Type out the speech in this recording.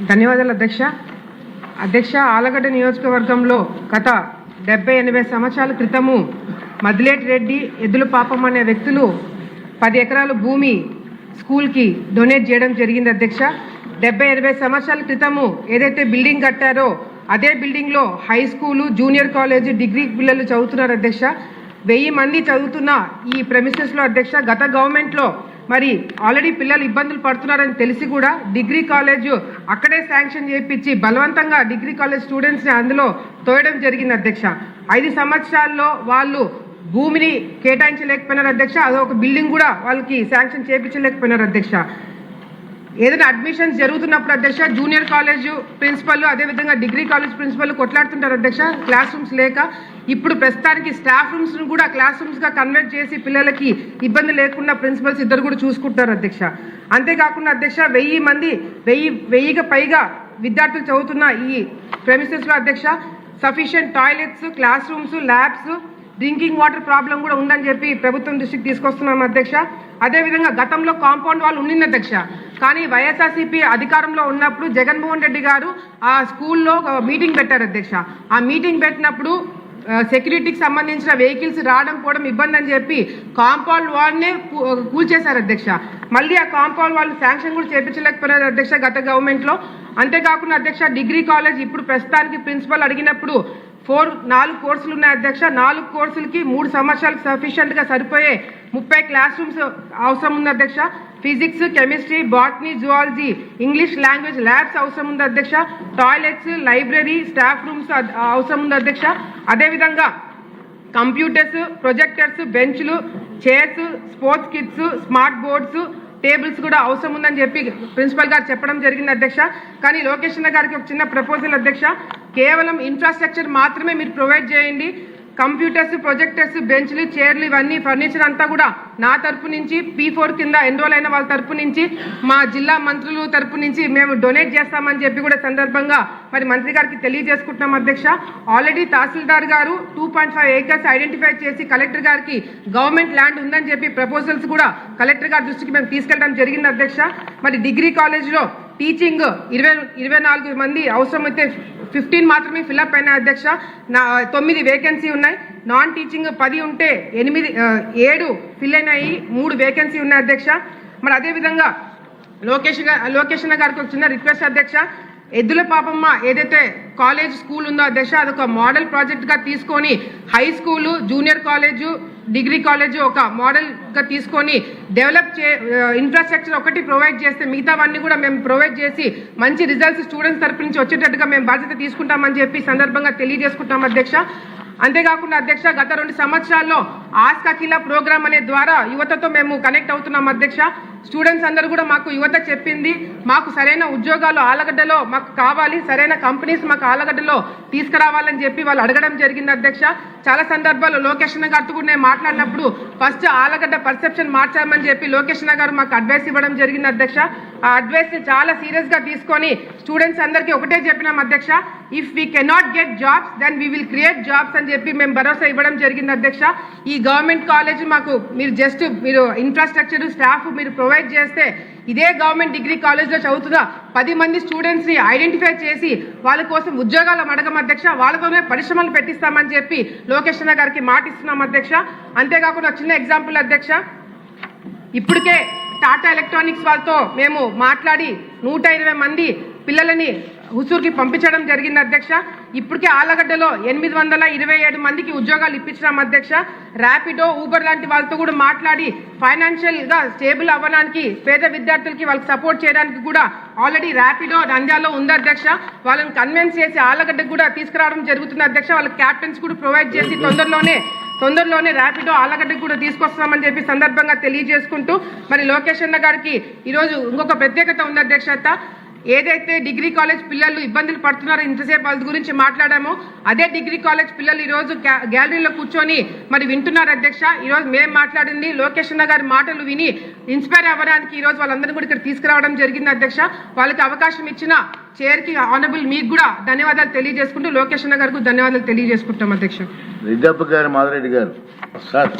ధన్యవాదాలు అధ్యక్ష. అధ్యక్ష, ఆలగడ్డ నియోజకవర్గంలో గత 70-80 సంవత్సరాల క్రితము మదిలేటి రెడ్డి, ఎద్దుల పాపం అనే వ్యక్తులు 10 ఎకరాల భూమి స్కూల్కి డొనేట్ చేయడం జరిగింది అధ్యక్ష. 70-80 సంవత్సరాల క్రితము ఏదైతే బిల్డింగ్ కట్టారో అదే బిల్డింగ్లో high school, junior college, degree పిల్లలు చదువుతున్నారు అధ్యక్ష. 1000 మంది చదువుతున్న ఈ ప్రెమిసెస్లో అధ్యక్ష, గత గవర్నమెంట్లో మరి ఆల్రెడీ పిల్లలు ఇబ్బందులు పడుతున్నారని తెలిసి కూడా డిగ్రీ కాలేజ్ అక్కడే శాంక్షన్ చేయించి బలవంతంగా డిగ్రీ కాలేజ్ స్టూడెంట్స్ని అందులో తోయడం జరిగింది అధ్యక్ష. 5 సంవత్సరాల్లో వాళ్ళు భూమిని కేటాయించలేకపోయినారు అధ్యక్ష. అదొక బిల్డింగ్ కూడా వాళ్ళకి శాంక్షన్ చేయించలేకపోయినారు అధ్యక్ష. ఏదైనా అడ్మిషన్స్ జరుగుతున్నప్పుడు అధ్యక్ష, జూనియర్ కాలేజ్ ప్రిన్సిపల్ అదేవిధంగా డిగ్రీ కాలేజ్ ప్రిన్సిపల్ కొట్లాడుతుంటారు అధ్యక్ష క్లాస్ రూమ్స్ లేక. ఇప్పుడు ప్రస్తుతానికి స్టాఫ్ రూమ్స్ను కూడా క్లాస్ రూమ్స్గా కన్వర్ట్ చేసి పిల్లలకి ఇబ్బంది లేకుండా ప్రిన్సిపల్స్ ఇద్దరు కూడా చూసుకుంటారు అధ్యక్ష. అంతేకాకుండా అధ్యక్ష, 1000కి పైగా విద్యార్థులు చదువుతున్న ఈ ప్రెమిసెస్లో అధ్యక్ష sufficient toilets, class rooms, labs, drinking water problem కూడా ఉందని చెప్పి ప్రభుత్వం దృష్టికి తీసుకొస్తున్నాం అధ్యక్ష. అదేవిధంగా గతంలో కాంపౌండ్ వాళ్ళు ఉండింది అధ్యక్ష. కానీ వైఎస్ఆర్సీపీ అధికారంలో ఉన్నప్పుడు జగన్మోహన్ రెడ్డి గారు ఆ స్కూల్లో మీటింగ్ పెట్టారు అధ్యక్ష. ఆ మీటింగ్ పెట్టినప్పుడు సెక్యూరిటీకి సంబంధించిన వెహికల్స్ రావడం పోవడం ఇబ్బంది అని చెప్పి కాంపౌండ్ వాల్నే కూల్చేశారు అధ్యక్ష. మళ్ళీ ఆ కాంపౌండ్ వాళ్ళు శాంక్షన్ కూడా చేయించలేకపోయారు అధ్యక్ష గత గవర్నమెంట్లో. అంతేకాకుండా అధ్యక్ష, డిగ్రీ కాలేజ్ ఇప్పుడు ప్రస్తుతానికి ప్రిన్సిపల్ అడిగినప్పుడు 4 కోర్సులు ఉన్నాయి అధ్యక్ష. 4 కోర్సులకి 3 సంవత్సరాలకు సఫిషియెంట్గా సరిపోయే 30 క్లాస్ రూమ్స్ అవసరం ఉంది అధ్యక్ష. Physics, chemistry, botany, zoology, English language labs అవసరం ఉంది అధ్యక్ష. టాయిలెట్స్, లైబ్రరీ, స్టాఫ్ రూమ్స్ అవసరం ఉంది అధ్యక్ష. అదేవిధంగా కంప్యూటర్స్, ప్రొజెక్టర్స్, బెంచ్లు, chairs, sports kits, smart boards, tables కూడా అవసరం ఉందని చెప్పి ప్రిన్సిపల్ గారు చెప్పడం జరిగింది అధ్యక్ష. కానీ లోకేష్ అన్న గారికి ఒక చిన్న ప్రపోజల్ అధ్యక్ష, కేవలం ఇన్ఫ్రాస్ట్రక్చర్ మాత్రమే మీరు ప్రొవైడ్ చేయండి. కంప్యూటర్స్, ప్రొజెక్టర్స్, బెంచ్లు, చైర్లు, ఇవన్నీ ఫర్నిచర్ అంతా కూడా నా తరపు నుంచి P4 కింద ఎన్రోల్ అయిన వాళ్ళ తరపు నుంచి, మా జిల్లా మంత్రులు తరపు నుంచి మేము డొనేట్ చేస్తామని చెప్పి కూడా సందర్భంగా మరి మంత్రి గారికి తెలియజేసుకుంటున్నాం అధ్యక్ష. ఆల్రెడీ తహసీల్దార్ గారు 2.5 ఏకర్స్ ఐడెంటిఫై చేసి కలెక్టర్ గారికి గవర్నమెంట్ ల్యాండ్ ఉందని చెప్పి ప్రపోజల్స్ కూడా కలెక్టర్ గారి దృష్టికి మేము తీసుకెళ్ళడం జరిగింది అధ్యక్ష. మరి డిగ్రీ కాలేజ్లో టీచింగ్ 24 మంది అవసరమైతే 15 మాత్రమే ఫిల్అప్ అయినాయి అధ్యక్ష. 9 వేకెన్సీ ఉన్నాయి. నాన్ టీచింగ్ 10 ఉంటే 7 ఫిల్ అయినాయి, 3 వేకెన్సీ ఉన్నాయి అధ్యక్ష. మరి అదేవిధంగా లోకేష్ గారికి ఒక చిన్న రిక్వెస్ట్ అధ్యక్ష, ఎద్దుల పాపమ్మ ఏదైతే కాలేజ్ స్కూల్ ఉందో అధ్యక్ష, అదొక మోడల్ ప్రాజెక్ట్గా తీసుకొని high school, junior college, degree college ఒక మోడల్గా తీసుకొని డెవలప్ ఇన్ఫ్రాస్ట్రక్చర్ ఒకటి ప్రొవైడ్ చేస్తే మిగతావన్నీ కూడా మేము ప్రొవైడ్ చేసి మంచి రిజల్ట్స్ స్టూడెంట్స్ తరపు నుంచి వచ్చేటట్టుగా మేము బాధ్యత తీసుకుంటామని చెప్పి సందర్భంగా తెలియజేసుకుంటాం అధ్యక్ష. అంతేకాకుండా అధ్యక్ష, గత 2 సంవత్సరాల్లో ఆస్క్ అఖిల ప్రోగ్రామ్ అనే ద్వారా యువతతో మేము కనెక్ట్ అవుతున్నాం అధ్యక్ష. స్టూడెంట్స్ అందరూ కూడా మాకు యువత చెప్పింది, మాకు సరైన ఉద్యోగాలు ఆలగడ్డలో మాకు కావాలి, సరైన కంపెనీస్ మాకు ఆలగడ్డలో తీసుకురావాలని చెప్పి వాళ్ళు అడగడం జరిగింది అధ్యక్ష. చాలా సందర్భాల్లో లోకేష్ అన్న గారితో కూడా నేను మాట్లాడినప్పుడు ఫస్ట్ ఆలగడ్డ పర్సెప్షన్ మార్చామని చెప్పి లోకేష్ అన్న గారు మాకు అడ్వైస్ ఇవ్వడం జరిగింది అధ్యక్ష. ఆ అడ్వైస్ని చాలా సీరియస్గా తీసుకొని స్టూడెంట్స్ అందరికీ ఒకటే చెప్పినాం అధ్యక్ష, if we cannot get jobs then we will create jobs అని చెప్పి మేము భరోసా ఇవ్వడం జరిగింది అధ్యక్ష. ఈ గవర్నమెంట్ కాలేజ్ మాకు మీరు ఇన్ఫ్రాస్ట్రక్చర్, స్టాఫ్ మీరు ప్రొవైడ్ చేస్తే ఇదే గవర్నమెంట్ డిగ్రీ కాలేజ్లో చదువుతున్న 10 మంది స్టూడెంట్స్ని ఐడెంటిఫై చేసి వాళ్ళ కోసం ఉద్యోగాలు అడగం అధ్యక్ష, వాళ్ళతోనే పరిశ్రమలు పెట్టిస్తామని చెప్పి లోకేష్ అన్న గారికి మాట ఇస్తున్నాం అధ్యక్ష. అంతేకాకుండా చిన్న ఎగ్జాంపుల్ అధ్యక్ష, ఇప్పటికే టాటా ఎలక్ట్రానిక్స్ వాళ్ళతో మేము మాట్లాడి 120 మంది పిల్లలని హుసూర్కి పంపించడం జరిగింది అధ్యక్ష. ఇప్పటికే ఆలగడ్డలో 827 మందికి ఉద్యోగాలు ఇప్పించినాం అధ్యక్ష. ర్యాపిడో, ఊబర్ లాంటి వాళ్ళతో కూడా మాట్లాడి ఫైనాన్షియల్గా స్టేబుల్ అవ్వడానికి, పేద విద్యార్థులకి వాళ్ళకి సపోర్ట్ చేయడానికి కూడా ఆల్రెడీ ర్యాపిడో నంద్యాలలో ఉంది అధ్యక్ష. వాళ్ళని కన్విన్స్ చేసి ఆలగడ్డకు కూడా తీసుకురావడం జరుగుతుంది అధ్యక్ష. వాళ్ళకి క్యాప్టెన్స్ కూడా ప్రొవైడ్ చేసి తొందరలోనే ర్యాపిడో ఆలగడ్డకు కూడా తీసుకొస్తామని చెప్పి సందర్భంగా తెలియజేసుకుంటూ, మరి లోకేష్ అన్న గారికి ఈరోజు ఇంకొక ప్రత్యేకత ఉంది అధ్యక్షత. ఏదైతే డిగ్రీ కాలేజ్ పిల్లలు ఇబ్బందులు పడుతున్నారో ఇంతసేపు వాళ్ళ గురించి మాట్లాడామో అదే డిగ్రీ కాలేజ్ పిల్లలు ఈరోజు గ్యాలరీలో కూర్చొని మరి వింటున్నారు అధ్యక్ష. ఈరోజు మేము మాట్లాడింది లోకేష్ అన్న గారి మాటలు విని ఇన్స్పైర్ అవ్వడానికి ఈరోజు వాళ్ళందరినీ కూడా ఇక్కడ తీసుకురావడం జరిగింది అధ్యక్ష. వాళ్ళకి అవకాశం ఇచ్చిన చైర్కి ఆనరబుల్ మీకు కూడా ధన్యవాదాలు తెలియజేసుకుంటూ లోకేష్ అన్న గారికి ధన్యవాదాలు తెలియజేసుకుంటాం అధ్యక్ష. రెడ్డప్ప గారు, మాధరెడ్డి గారు సార్.